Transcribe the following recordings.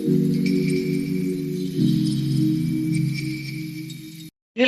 Hello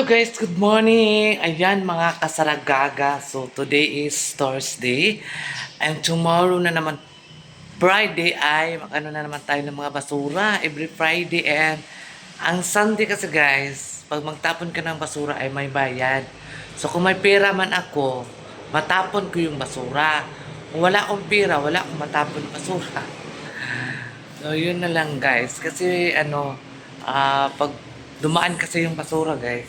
guys, good morning! Ayan mga kasaragaga. So today is Thursday and tomorrow na naman Friday ay ano na naman tayo ng mga basura every Friday and ang Sunday kasi guys, pag magtapon ka ng basura ay may bayad. So kung may pera man ako, matapon ko yung basura. Kung wala akong pera, wala akong matapon ng basura. So yun na lang guys, kasi pag dumaan kasi yung basura guys,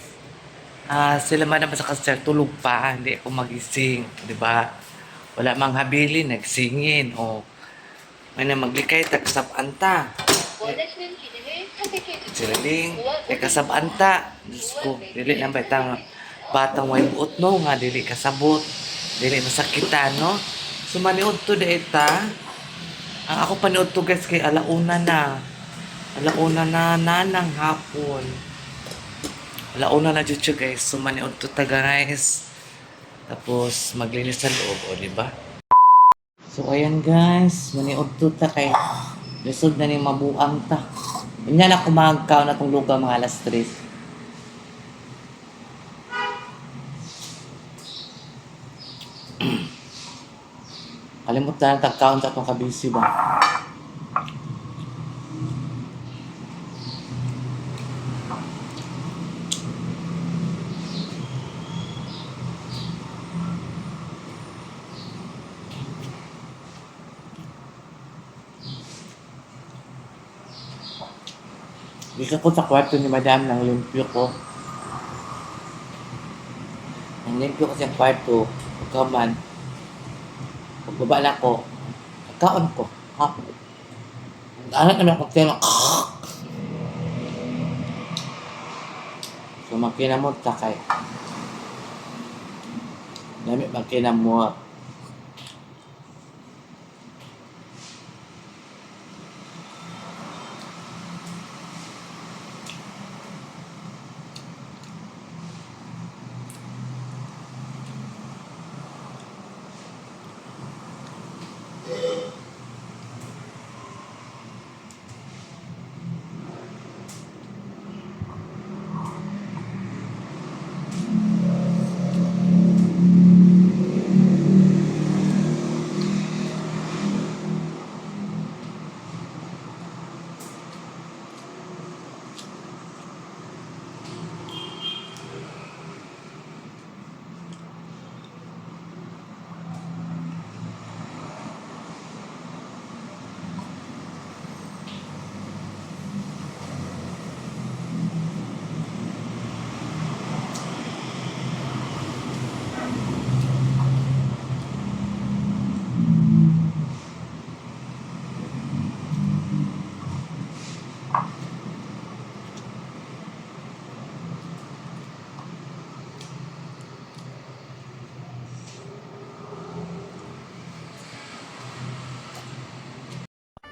sila man naman sa kasal, tulog pa, hindi ako magising, di ba? Wala mang habili, nagsingin, o may na maglikay, tagsabanta. Siraling, kasabanta. Diyos ko, dili na ba itang batang way buot no, nga dili kasabot, dili masakitan, no? Sumaniod to de ita. Ang ako paniod to guys kay alauna na. Alauna na nanang hapon. Alauna na dito guys. Sumaniod to ta guys. Tapos maglinis sa loob, o diba? So ayan guys, maniod to ta kay lisod na ni mabuang ta. Inya na kumagaw na tong lugar mga alas 3. Kalimutan na tagkaon sa itong kabisi ba? Isa ko sa kwarto ni madam nang limpyo ko. Nang limpyo ko sa kwarto, pagkaman, pagbaba na ko, kakaon ko. Ha? Anak ko tema. So makinamot ta kay. Dami makinamot.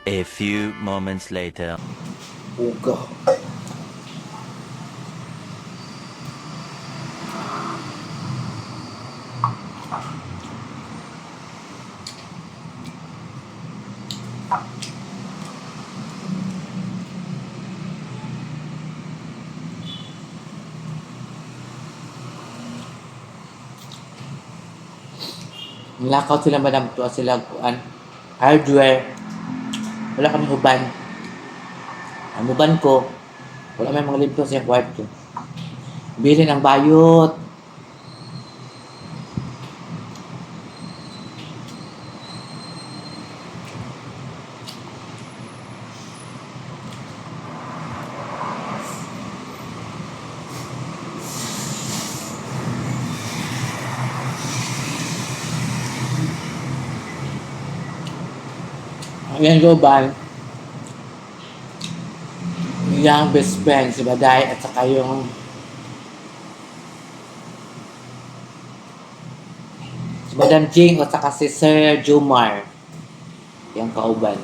A few moments later. Uga. Nilakaw sila madam to sila kuan hardware. Wala kami uban. Ang uban ko, wala may mga limpyo sa kwarto. Bili ng bayot. Ayan uban. Yung best friend, si Baday, at saka yung si Madam Jing, at saka si Sir Jumar. Yung kauban.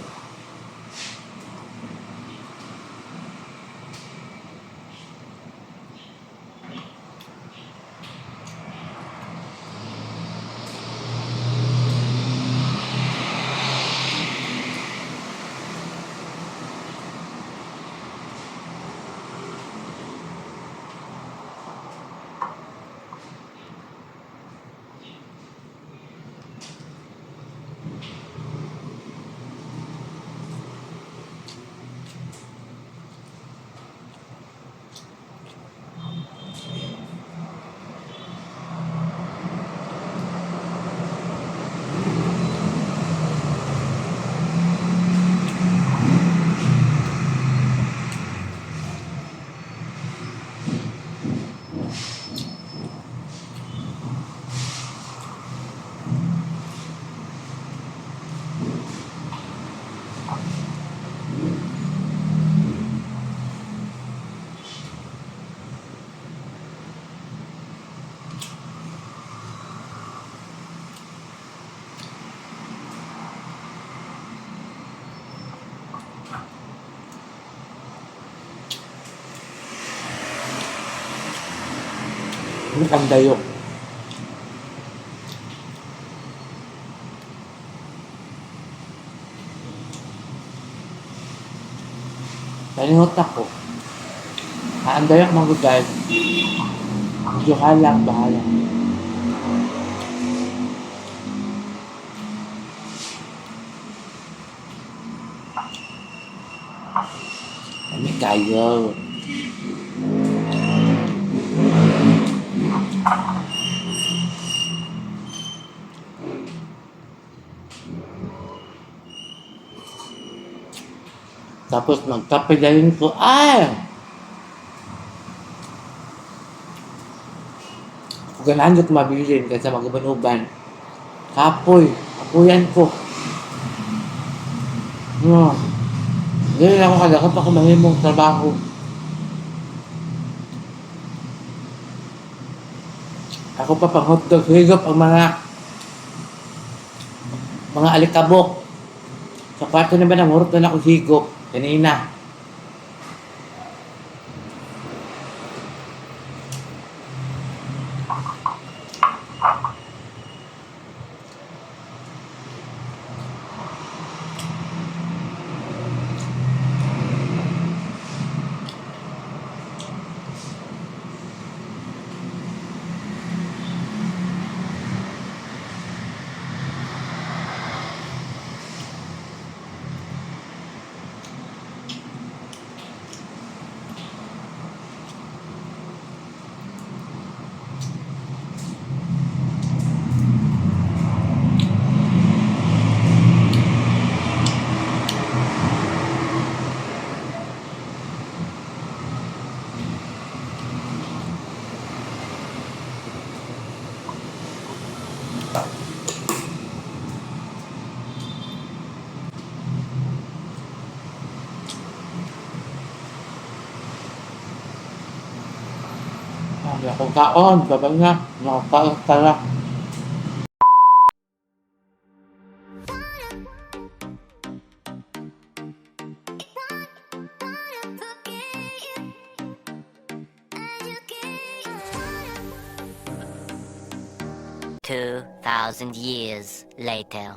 Ang dayok. Talingot ako. Ang dayok mga good guys. Medyo halang, bahala. Kami kayo. Tapos magkapilayin ko, ganahan ko mabilin kasi mag-uban-uban. Kapoy, kapuyan ko. No. Ganyan ako kadakot ako mahimong trabaho. Ako pa pang hotdog, higop ang mga alikabok. Sa kwarto naman ang hurot na ako higop. Kanina. Sabi ako kaon, babag na. Nakakaon tala. Two 2,000 years later.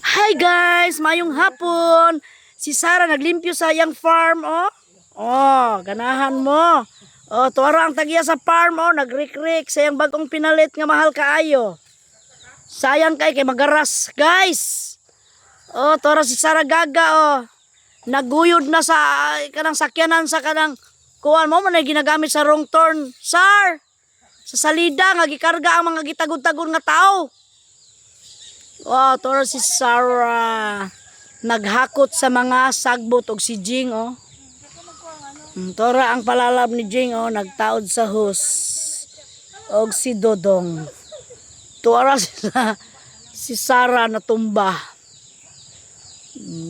Hi guys! Mayong hapon! Si Sarah naglimpyo sa iyang farm, oh. Oh, ganahan mo. Oh, tuwara ang tagiya sa farm, oh. Nagrik-rik sa iyang bagong pinalit nga mahal kaayo. Sayang kay magaras. Guys! Oh, tuwara si Sarah gaga, oh. Naguyod na sa kanang sakyanan sa kanang kuwan mo, manay ginagamit sa wrong turn. Sir! Sa salida nga gikarga ang mga gitagod-tagod nga tao. Wow, toro si Sarah naghakot sa mga sagbot og si Jing, oh. Tora ang palalab ni Jing, oh, nagtaod sa hus og si Dodong. Tora si Sarah natumba.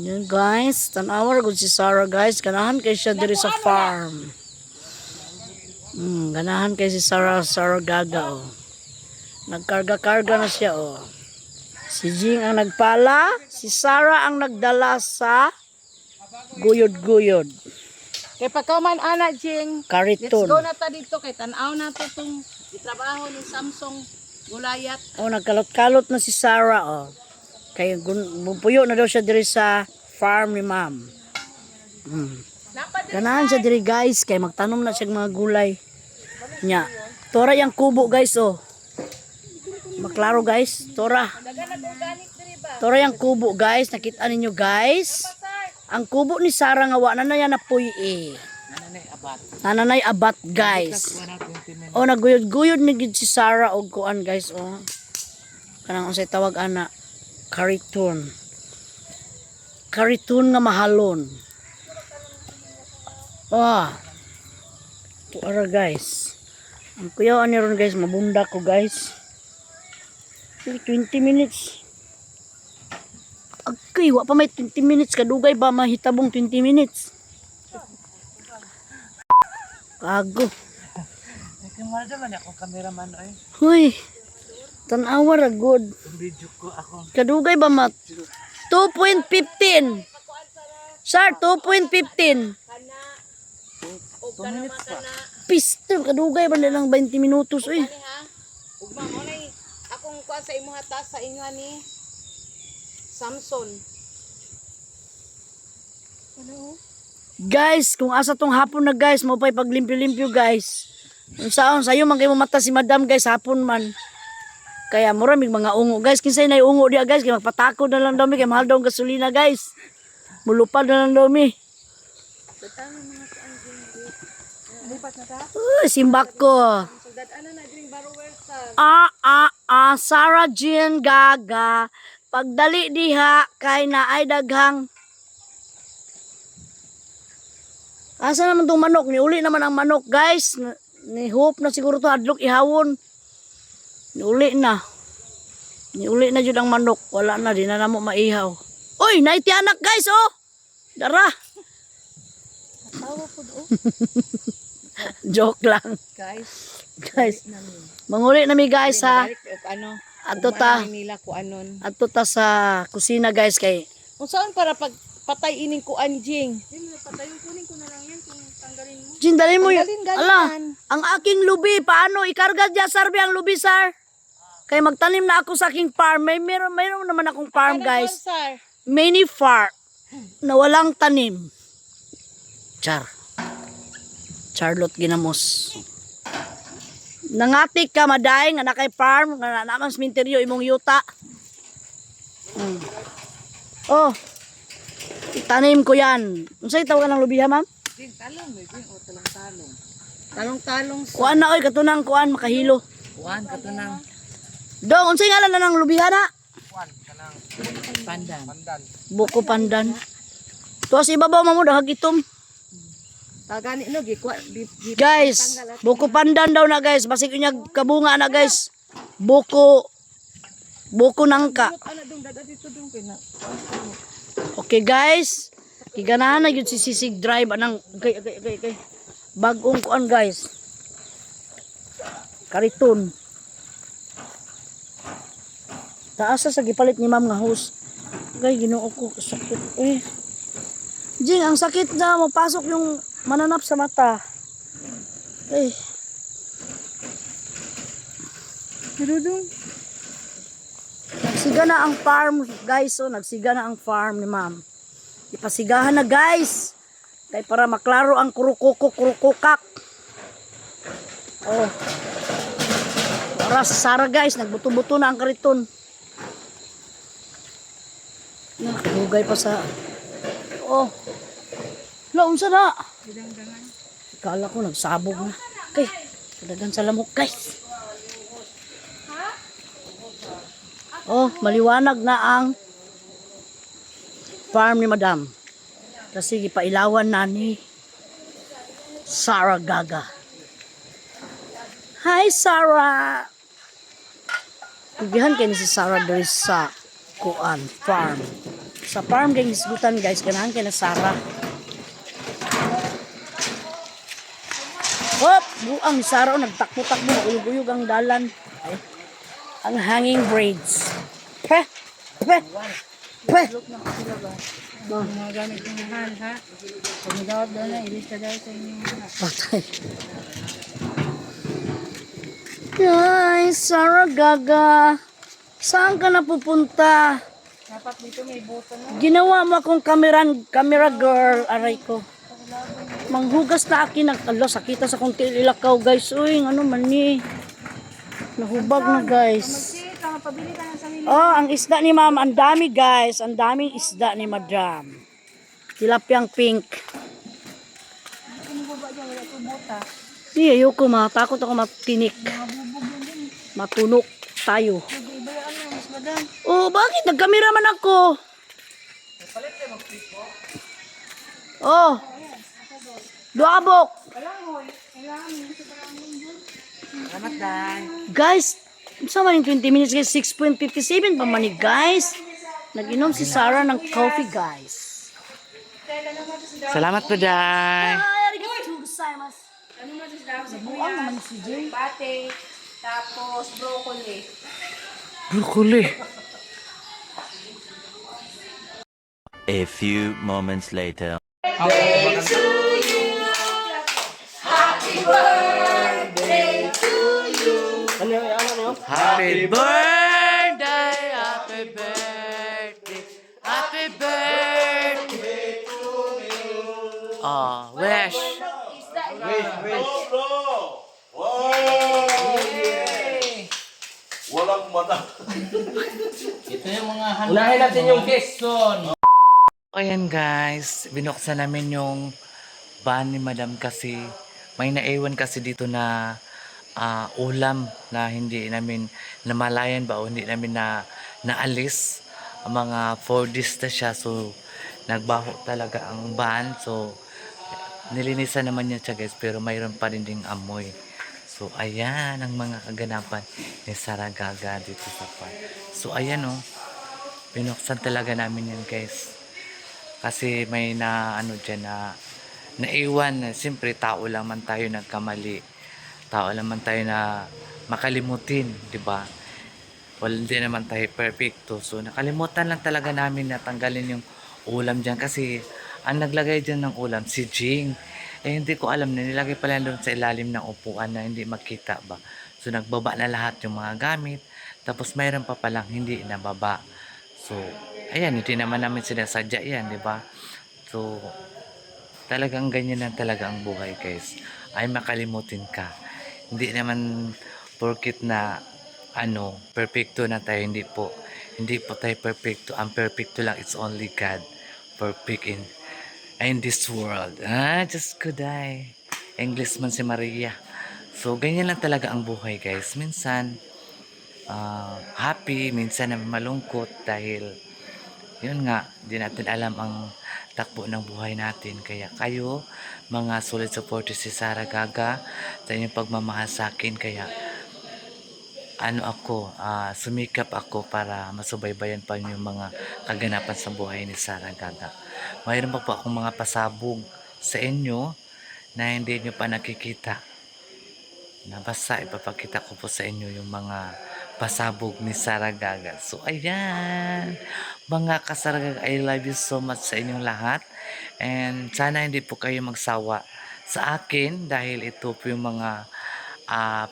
Yan guys, tan-awar gud si Sarah guys, ganahan kay siya diri sa farm. Ganahan kay si Sarah gaga, oh. Nagkarga-karga na siya, oh. Si Jing ang nagpala, si Sarah ang nagdala sa guyod-guyod. Kay pagkauman ana Jing. Kariton. Let's go na ta dito kay tan-aw na to tong itrabaho ni Samsung Gulayat. Oh, nagkalot-kalot na si Sarah, oh. Kay puyo na daw siya diri sa farm ni ma'am. Ganahan siya diri guys, kay magtanom na siya ng mga gulay. Nya. Tora yang kubo guys, oh. Maklaro guys, tora. Tora yang kubo guys, nakita ninyo guys. Ang kubo ni Sarah nga wa na yan napuy eh. Nananay abat guys. Oh, naguyod-guyod ni gid si Sarah og kuan guys, oh. Kanang unsay tawag ana? Kariton. Kariton nga mahalon. Oh. Tora guys. Ang kuya ani ron guys, mabunda ko guys. 20 minutes. Okay, wa pa may 20 minutes. Kadugay ba mahitabong 20 minutes? Kago. Nagkamara naman ako cameraman ay. Huy. Tanawa ra good. Video ko ako. Kadugay ba ma 2.15. Sir, 2.15. 2 minutes pa. Pistol, kadugay ba nilang 20 minutos, uy. Ani ha? Ugma mo na akong kuha sa imo hata sa inyo ni Samson. Guys, kung asa tong hapon na guys, mo pa'y paglimpyo-limpyo guys. Kung saan, sa'yo man kayo mata si madam guys, hapon man. Kaya maraming mga ungo guys, kinsay na ungo dia guys, kaya magpatakod na lang daw mi, kaya mahal daw ang gasolina guys. Mulupad na lang daw mi. Simbak ko. Sarah Jean Gaga. Pagdali diha, kay na ay daghang. Asa naman tong manok? Niuli naman ang manok, guys. Ni hope na siguro to adlok ihawon. Niuli na. Niuli na jud ang manok. Wala na, di na namo maihaw. Oy, naiti anak, guys, oh. Dara. Joke lang. Guys. Manguli nami, guys, ha. Ano? Ato ta. Nila ko anon. Ato ta sa kusina, guys, kay Unsaon para pag patay ining ko anjing? Patayon kunin ko na lang yan kung tanggalin mo. Jin, dali mo yun. Tanggalin, galingan. Ala, ang aking lubi, paano? Ikarga dyan, sarbi ang lubi, sir. Kaya magtanim na ako sa aking farm. Mayroon naman akong farm, guys. Sir. Mini farm na walang tanim. Charlotte Ginamos. Nangatik ka, maday, nga na kay farm, nga naman sementeryo, imong yuta. Oh, itanim ko yan. Unsay tawag ng lubiha, ma'am? Talong, o talong-talong. Talong-talong. Kuan na, oy, katunang kuan, makahilo. Kuan katunang Dong, unsay ngalan na ng lubiha na? pandan. Buko pandan. Tuwas ibabaw mo dahag itom. Tagani no gikwa Guys, buko pandan daw na guys. Basig niya kabunga na guys. Buko nangka. ana dong dagat dito dong kay na. Okay guys. Iganahan na yun si Sisig Drive anang kay. Bagong kuan guys. Kariton. Taasa sa gipalit ni ma'am nga host. Gay, ginoo ko sakit Jing, ang sakit na mapasok yung mananap sa mata. Dirudong. Nagsiga na ang farm, guys. Oh, nagsiga na ang farm ni ma'am. Ipasigahan na, guys. Kaya para maklaro ang kurukukak. Oh. Para sa Sara, guys. Nagbuto-buto na ang kariton. Nakagugay pa sa... Oh. Launsa na. Kala ko nagsabog na. Okay. Kadagan sa lamok, guys. Oh, maliwanag na ang farm ni Madam. Kasi ipailawan na ni Sarah Gaga. Hi, Sarah. Ibihan kayo ni si Sarah dari sa kuan farm. Sa farm kayong isgutan guys, ganahan kayo na Sarah. Hop! Buang ni Sarah, nagtakbo-takbo, uyog-uyog ang dalan. Ay, ang hanging braids. Peh! Peh! Peh! Mga gamit ng mahal ha. Pagdawat daw na ilista daw sa inyo. Patay. Ay, Sarah Gaga. Saan ka na pupunta? Dapat dito may buto na. Ginawa mo akong camera girl, aray ko. Manghugas na akin ng sakita sa kong tililakaw guys. Uy, ano man ni. Nahubag na guys. Pabili ka ng sarili. Oh, ang isda ni ma'am, ang dami guys. Ang daming isda ni madam. Tilapyang pink. Di, ayoko matakot ako matinik. Matunok tayo. Oh, bakit? Nagkamera man ako. Oh. Duabok. Salamat, Day. Guys, sama yung 20 minutes guys, 6.57 pa mani guys. Nag-inom si Sarah ng coffee guys. Salamat po, Day. Ay, arigatou gozaimasu. Buang naman si Jay. Pate, tapos broccoli. Broccoli. A few moments later. Happy Happy birthday, happy birthday, happy birthday. Oh, wish. Walang mata. Unahin natin yung question. Ayan guys, binuksan namin yung van ni Madam kasi may naiwan kasi dito na ulam na hindi namin namalayan ba o hindi namin naalis. Ang mga 4 days na siya, so nagbaho talaga ang van. So nilinisan naman niya siya guys, pero mayroon pa rin ding amoy. So ayan ang mga kaganapan ni Saragaga dito sa farm. So ayan oh, binuksan talaga namin yan guys. Kasi may ano dyan na naiwan. Siyempre tao lang man tayo nagkamali. Tao lang man tayo na makalimutin, di ba? Hindi naman tayo perfecto. So nakalimutan lang talaga namin na tanggalin yung ulam dyan. Kasi ang naglagay dyan ng ulam, si Jing. Hindi ko alam na nilagay pala doon sa ilalim ng upuan na hindi makita ba. So nagbaba na lahat yung mga gamit. Tapos mayroon pa palang hindi nababa. So ayan, hindi naman namin sinasadya yan, di ba? So talagang ganyan lang talaga ang buhay guys. Ay makalimutin ka. Hindi naman porkit na perfecto na tayo, hindi po. Hindi po tayo perfecto. Ang perfecto lang, it's only God. Perfect in this world. Just good day. English man si Maria. So, ganyan lang talaga ang buhay guys. Minsan, happy, minsan malungkot dahil yun nga, di natin alam ang takbo ng buhay natin. Kaya kayo, mga solid supporters si Saragaga, sa inyong pagmamahal sa akin, kaya sumikap ako para masubaybayan pa yung mga kaganapan sa buhay ni Saragaga. Mayroon pa po akong mga pasabog sa inyo na hindi nyo pa nakikita. Na basta ipapakita ko po sa inyo yung mga pasabog ni Saragaga. So ayan, mga kasaragaga, I love you so much sa inyong lahat. And sana hindi po kayo magsawa sa akin dahil ito po yung mga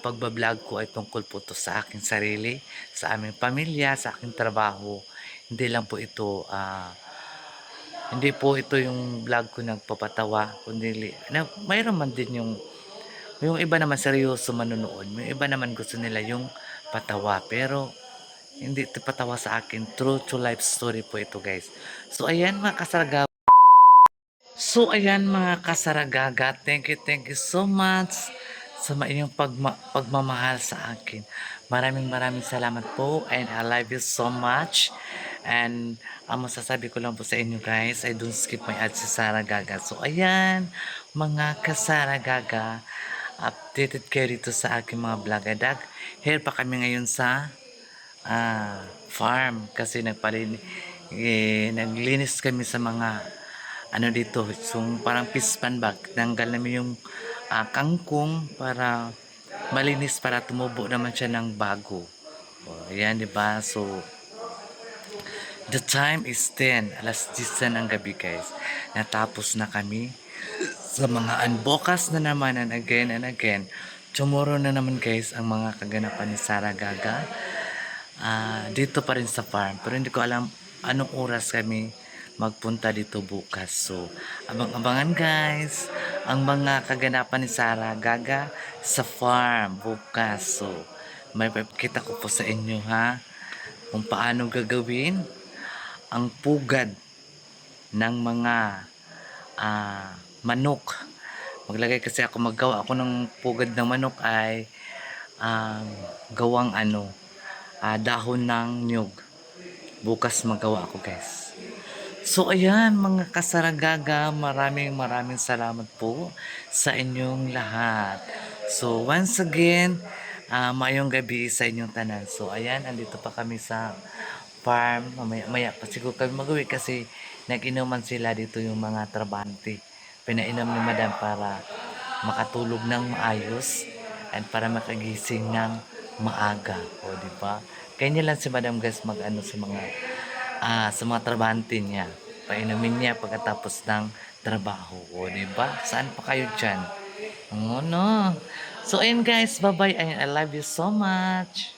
pagbablog ko ay tungkol po to sa aking sarili, sa aming pamilya, sa aking trabaho. Hindi lang po ito hindi po ito yung vlog ko nagpapatawa, kundi mayroon man din yung iba naman seryoso manonood, yung iba naman gusto nila yung patawa, pero hindi ito patawa sa akin, true to life story po ito guys. So ayan mga kasaragaga, thank you so much sa inyong pagmamahal sa akin. Maraming salamat po, and I love you so much. And ang masasabi ko lang po sa inyo guys, I don't skip my ads si Saragaga. So ayan mga kasaragaga, updated kayo dito sa aking mga vlogadag. Here pa kami ngayon sa farm kasi naglinis kami sa mga dito, so parang pispan bag. Tanggal namin yung kangkong para malinis, para tumubo naman siya ng bago. Ayan, di ba? So the time is 10, alas 10 ng gabi guys. Natapos na kami sa mga unbokas na naman, and again. Tomorrow na naman guys ang mga kaganapan ni Saragaga dito pa rin sa farm. Pero hindi ko alam anong oras kami magpunta dito bukas. So abang-abangan guys ang mga kaganapan ni Saragaga sa farm bukas. So may papakita ko po sa inyo kung paano gagawin ang pugad ng mga manok. Maglagay kasi ako, maggawa ako ng pugad ng manok ay gawang dahon ng nyug. Bukas magawa ako guys. So ayan mga kasaragaga, maraming salamat po sa inyong lahat. So once again, mayong gabi sa inyong tanan. So ayan, andito pa kami sa farm. Maya pa siguro kami mag-uwi kasi nag-inuman sila dito yung mga trabante. Pinainom ni Madam para makatulog ng maayos and para makagising ng maaga. O di ba? Kanya lang si Madam guys sa mga trabante niya. Painumin niya pagkatapos ng trabaho. O di ba? Saan pa kayo diyan? Oh, no. So, ayun guys. Bye-bye. I love you so much.